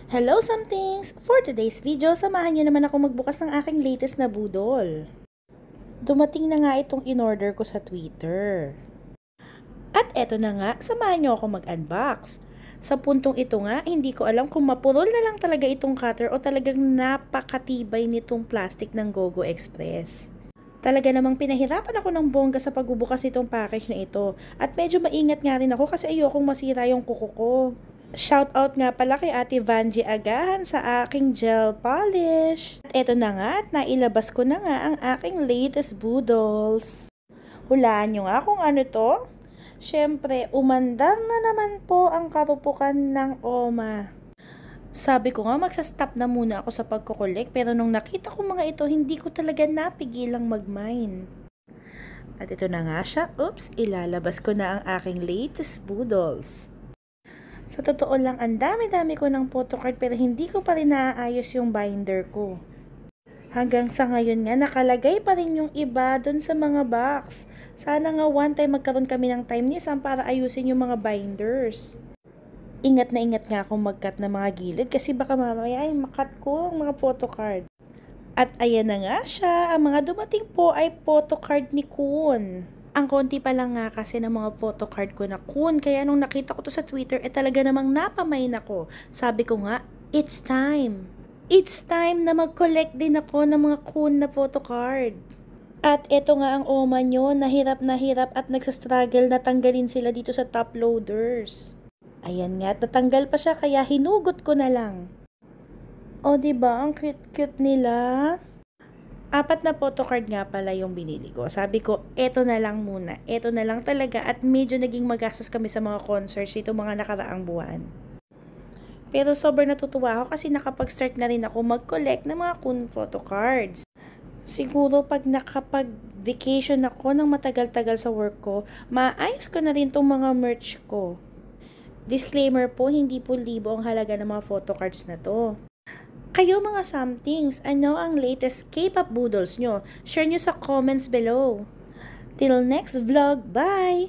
Hello somethings! For today's video, samahan niyo naman ako magbukas ng aking latest na budol. Dumating na nga itong in-order ko sa Twitter. At eto na nga, samahan niyo ako mag-unbox. Sa puntong ito nga, hindi ko alam kung mapurol na lang talaga itong cutter o talagang napakatibay nitong plastic ng Gogo Express. Talaga namang pinahirapan ako ng bongga sa pagbubukas itong package na ito. At medyo maingat nga rin ako kasi ayokong masira yung kuko ko. Shoutout nga pala kay Ate Vanji Agahan sa aking gel polish. At eto na nga at nailabas ko na nga ang aking latest boodles. Hulaan nyo nga kung ano to? Siyempre, umandar na naman po ang karupukan ng OMA. Sabi ko nga magsastop na muna ako sa pagkukulik pero nung nakita ko mga ito, hindi ko talaga napigilang mag-mine. At ito na nga siya. Oops, ilalabas ko na ang aking latest boodles. Sa totoo lang, ang dami-dami ko ng photocard pero hindi ko pa rin naaayos yung binder ko. Hanggang sa ngayon nga, nakalagay pa rin yung iba dun sa mga box. Sana nga one time magkaroon kami ng time ni Sam para ayusin yung mga binders. Ingat na ingat nga akong mag-cut ng mga gilid kasi baka mamaya ay makat ko ang mga photocard. At ayan na nga siya, ang mga dumating po ay photocard ni Kun. Ang konti pa lang nga kasi ng mga photocard ko na Kun, kaya nung nakita ko to sa Twitter, talaga namang napamain ako. Sabi ko nga, it's time. It's time na mag-collect din ako ng mga Kun na photocard. At eto nga ang OMA nyo, nahirap at nagsastruggle na tanggalin sila dito sa top loaders. Ayan nga, at natanggal pa siya kaya hinugot ko na lang. O diba, ang cute-cute nila. 4 na photocard nga pala yung binili ko. Sabi ko, eto na lang muna. Eto na lang talaga at medyo naging magastos kami sa mga concerts dito mga nakaraang buwan. Pero sobrang natutuwa ako kasi nakapag-start na rin ako mag-collect ng mga Kun photocards. Siguro pag nakapag-vacation ako ng matagal-tagal sa work ko, maayos ko na rin tong mga merch ko. Disclaimer po, hindi po libo ang halaga ng mga photocards na to. Kayo mga somethings, ano ang latest K-pop boodles nyo? Share nyo sa comments below. Till next vlog, bye!